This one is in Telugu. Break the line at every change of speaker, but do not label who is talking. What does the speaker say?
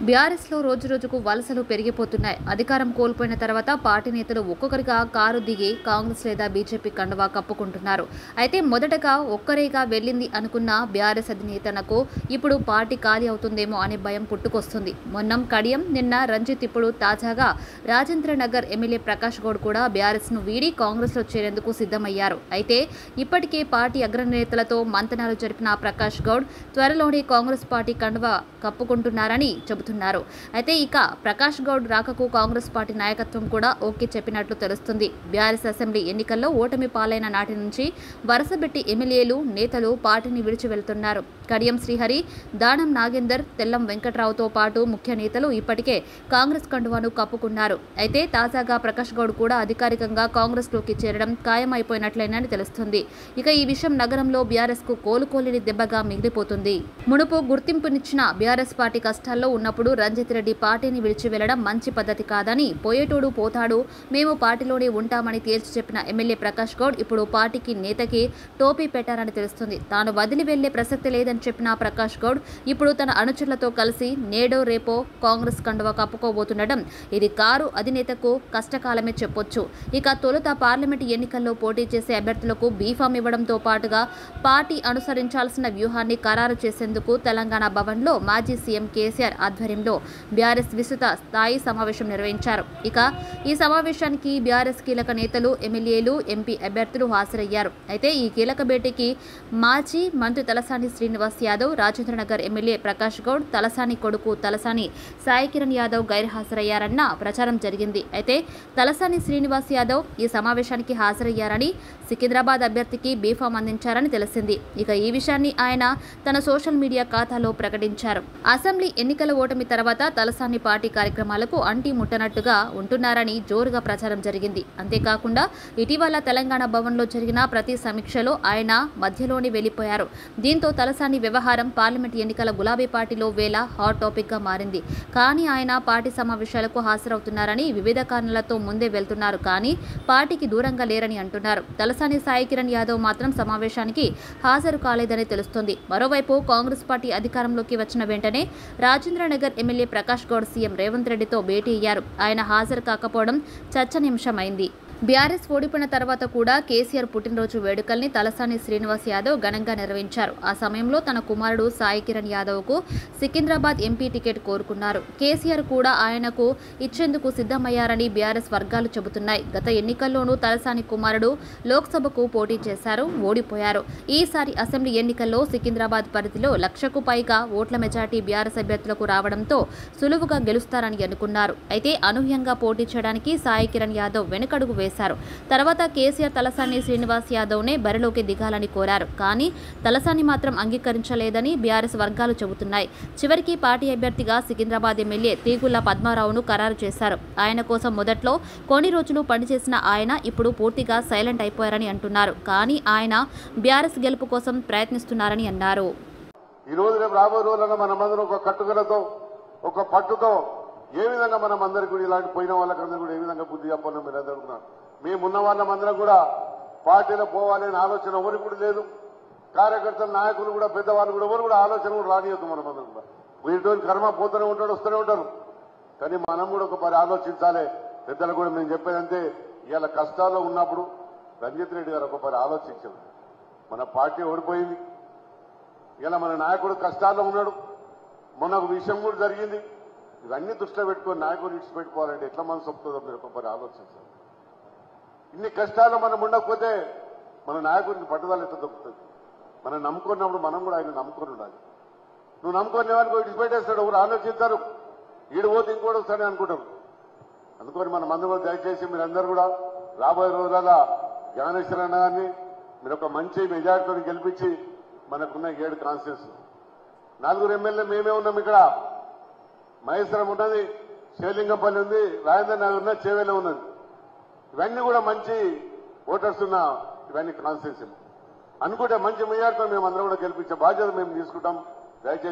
బీఆర్ఎస్ లో రోజు రోజుకు వలసలు పెరిగిపోతున్నాయి. అధికారం కోల్పోయిన తర్వాత పార్టీ నేతలు ఒక్కొక్కరిగా కారు దిగి కాంగ్రెస్ లేదా బీజేపీ కండువా కప్పుకుంటున్నారు. అయితే మొదటగా ఒక్కరేగా వెళ్లింది అనుకున్న బీఆర్ఎస్ అధినేతనకు ఇప్పుడు పార్టీ ఖాళీ అవుతుందేమో అనే భయం పుట్టుకొస్తుంది. మొన్నం కడియం, నిన్న రంజిత్, ఇప్పుడు తాజాగా రాజేంద్ర నగర్ ఎమ్మెల్యే ప్రకాష్ గౌడ్ కూడా బీఆర్ఎస్ ను వీడి కాంగ్రెస్ లో చేరేందుకు సిద్ధమయ్యారు. అయితే ఇప్పటికే పార్టీ అగ్రనేతలతో మంతనాలు జరిపిన ప్రకాష్ గౌడ్ త్వరలోనే కాంగ్రెస్ పార్టీ కండువా కప్పుకుంటున్నారని చెబుతున్నారు. అయితే ఇక ప్రకాష్ గౌడ్ రాకకు కాంగ్రెస్ పార్టీ నాయకత్వం కూడా ఓకే చెప్పినట్లు తెలుస్తుంది. బీఆర్ఎస్ అసెంబ్లీ ఎన్నికల్లో ఓటమి పాలైన నాటి నుంచి వరుసబెట్టి ఎమ్మెల్యేలు, నేతలు పార్టీని విడిచి వెళ్తున్నారు. కడియం శ్రీహరి, దానం నాగేందర్, తెల్లం వెంకట్రావుతో పాటు ముఖ్య నేతలు ఇప్పటికే కాంగ్రెస్ కండువాను కప్పుకున్నారు. అయితే తాజాగా ప్రకాష్ గౌడ్ కూడా అధికారికంగా కాంగ్రెస్ లోకి చేరడం ఖాయమైపోయినట్లేనని తెలుస్తుంది. ఇక ఈ విషయం నగరంలో బీఆర్ఎస్ కు కోలుకోలేని దెబ్బగా మిగిలిపోతుంది. మునుపు గుర్తింపునిచ్చిన బీఆర్ఎస్ పార్టీ కష్టాల్లో ఉన్నప్పుడు రంజిత్ రెడ్డి పార్టీని విడిచి వెళ్లడం మంచి పద్ధతి కాదని, పోయేటోడు పోతాడు, మేము పార్టీలోనే ఉంటామని తేల్చి చెప్పిన ఎమ్మెల్యే ప్రకాష్ గౌడ్ ఇప్పుడు పార్టీకి నేతకి టోపీ పెట్టారని తెలుస్తుంది. తాను వదిలి వెళ్లే ప్రసక్తి లేదని చెప్పిన ప్రకాష్ గౌడ్ ఇప్పుడు తన అనుచరులతో కలిసి నేడో రేపో కాంగ్రెస్ కండువా కప్పుకోబోతుండడం ఇది కారు అధినేతకు కష్టకాలమే చెప్పొచ్చు. ఇక తొలుత పార్లమెంటు ఎన్నికల్లో పోటీ చేసే అభ్యర్థులకు బీఫామ్ ఇవ్వడంతో పాటుగా పార్టీ అనుసరించాల్సిన వ్యూహాన్ని ఖరారు చేసేందుకు తెలంగాణ భవన్లో మాజీ సీఎం కేసీఆర్ ఆధ్వర్యంలో బీఆర్ఎస్ విస్తృత స్థాయి సమావేశం నిర్వహించారు. ఇక ఈ సమావేశానికి బీఆర్ఎస్ కీలక నేతలు, ఎమ్మెల్యేలు, ఎంపీ అభ్యర్థులు హాజరయ్యారు. అయితే ఈ కీలక భేటీకి మాజీ మంత్రి తలసాని శ్రీనివాస్ యాదవ్, రాజేంద్ర నగర్ ఎమ్మెల్యే ప్రకాష్ గౌడ్, తలసాని కొడుకు తలసాని సాయి కిరణ్ యాదవ్ గైర్హాజరయ్యారన్న ప్రచారం జరిగింది. అయితే తలసాని శ్రీనివాస్ యాదవ్ ఈ సమావేశానికి హాజరయ్యారని, సికింద్రాబాద్ అభ్యర్థికి బీఫామ్ అందించారని తెలిసింది. ఇక ఈ విషయాన్ని ఆయన తన సోషల్ మీడియా ఖాతాలో ప్రకటించారు. అసెంబ్లీ ఎన్నికల ఓటమి తర్వాత తలసాని పార్టీ కార్యక్రమాలకు అంటి ముట్టనట్టుగా ఉంటున్నారని జోరుగా ప్రచారం జరిగింది. అంతేకాకుండా ఇటీవల తెలంగాణ భవన్లో జరిగిన ప్రతి సమీక్షలో ఆయన మధ్యలోనే వెళ్లిపోయారు. దీంతో తలసాని వ్యవహారం పార్లమెంట్ ఎన్నికల గులాబీ పార్టీలో వేళ హాట్ టాపిక్ గా మారింది. కానీ ఆయన పార్టీ సమావేశాలకు హాజరవుతున్నారని, వివిధ కారణాలతో ముందే వెళ్తున్నారు కానీ పార్టీకి దూరంగా లేరని అంటున్నారు. తలసాని సాయి కిరణ్ యాదవ్ మాత్రం సమావేశానికి హాజరు కాలేదని తెలుస్తోంది. మరోవైపు కాంగ్రెస్ పార్టీ అధికారంలోకి వచ్చిన వెంటనే రాజేంద్ర నగర్ ఎమ్మెల్యే ప్రకాష్ గౌడ్ సీఎం రేవంత్ రెడ్డితో భేటీ అయ్యారు. ఆయన హాజరు కాకపోవడం చర్చనీయాంశమైంది. బీఆర్ఎస్ ఓడిపోయిన తర్వాత కూడా కేసీఆర్ పుట్టినరోజు వేడుకల్ని తలసాని శ్రీనివాస్ యాదవ్ ఘనంగా నిర్వహించారు. ఆ సమయంలో తన కుమారుడు సాయి కిరణ్ యాదవ్ కు సికింద్రాబాద్ ఎంపీ టికెట్ కోరుకున్నారు. కేసీఆర్ కూడా ఆయనకు ఇచ్చేందుకు సిద్ధమయ్యారని బీఆర్ఎస్ వర్గాలు చెబుతున్నాయి. గత ఎన్నికల్లోనూ తలసాని కుమారుడు లోక్సభకు పోటీ చేశారు, ఓడిపోయారు. ఈసారి అసెంబ్లీ ఎన్నికల్లో సికింద్రాబాద్ పరిధిలో 1,00,000కు పైగా ఓట్ల మెజార్టీ బీఆర్ఎస్ అభ్యర్థులకు రావడంతో సులువుగా గెలుస్తారని అనుకున్నారు. అయితే అనూహ్యంగా పోటీ చేయడానికి సాయి కిరణ్ యాదవ్ వెనుకడుగు వేశారు. తర్వాత కేసీఆర్ తలసాని శ్రీనివాస్ యాదవ్ నే బరిలోకి దిగాలని కోరారు. కానీ తలసాని మాత్రం అంగీకరించలేదని బీఆర్ఎస్ వర్గాలు చెబుతున్నాయి. చివరికి పార్టీ అభ్యర్థిగా సికింద్రాబాద్ ఎమ్మెల్యే తీగుళ్ల పద్మారావును ఖరారు చేశారు. ఆయన కోసం మొదట్లో కొన్ని రోజులు పనిచేసిన ఆయన ఇప్పుడు పూర్తిగా సైలెంట్ అయిపోయారని అంటున్నారు. కానీ ఆయన బీఆర్ఎస్ గెలుపు కోసం ప్రయత్నిస్తున్నారని అన్నారు.
ఈ రోజు రేపు రాబోయే రోజుల్లో మనమందరం ఒక కట్టుదలతో, ఒక పట్టుతో ఏ విధంగా మనం అందరికీ కూడా ఇలాంటి పోయిన వాళ్ళకందరూ కూడా ఏ విధంగా బుద్ధి చెప్పాలని మీరు అందరుకున్నారు. మేమున్న వాళ్ళమందరం కూడా పార్టీలో పోవాలి అనే ఆలోచన ఎవరికి కూడా లేదు. కార్యకర్తలు, నాయకులు కూడా, పెద్దవాళ్ళు కూడా ఎవరు కూడా ఆలోచన కూడా రానియద్దు. మనమందరం కూడా వీటిని కర్మ పోతూనే ఉంటాడు, వస్తూనే ఉంటారు. కానీ మనం కూడా ఒక పరి ఆలోచించాలి. పెద్దలు కూడా మేము చెప్పేదంటే ఇవాళ కష్టాల్లో ఉన్నప్పుడు రంజిత్ రెడ్డి గారు ఒక పరి ఆలోచించారు. మన పార్టీ ఓడిపోయింది, ఇలా మన నాయకుడు కష్టాల్లో ఉన్నాడు, మొన్న ఒక విషయం కూడా జరిగింది. ఇవన్నీ దృష్టిలో పెట్టుకొని నాయకుడు ఇచ్చి పెట్టుకోవాలంటే ఎట్లా మనసు వస్తుందో మీరు ఒకసారి ఆలోచించాలి. ఇన్ని కష్టాలు మనం ఉండకపోతే మన నాయకుడికి పట్టుదల ఎట్లా దొరుకుతుంది? మనం నమ్ముకున్నప్పుడు మనం కూడా ఆయన నమ్ముకొని ఉండాలి. నువ్వు నమ్ముకునే వాడికి విడిచిపెట్టేస్తాడు, ఎవరు ఆలోచిస్తారు, ఈడు పోతే ఇంకోటి వస్తాడని అనుకుంటారు. అందుకని మనం అందరూ దయచేసి మీరందరూ కూడా రాబోయే రోజుల జ్ఞానేశ్వర అన్న గారిని మీరు ఒక మంచి మెజార్టీతో గెలిపించి మనకున్న 7 కాన్స్టిట్యూన్స్ 4 ఎమ్మెల్యే మేమే ఉన్నాం. ఇక్కడ మహేశ్వరం ఉన్నది, శేలింగంపల్లి ఉంది, రాజేంద్ర నగర్ ఉన్నది, చేవేలో ఉన్నది. ఇవన్నీ కూడా మంచి ఓటర్స్ ఉన్న ఇవన్నీ కాన్స్టిట్యూన్సీ అనుకుంటే మంచి మెజార్టీతో మేము అందరం కూడా గెలిపించే బాధ్యత మేము తీసుకుంటాం. దయచేసి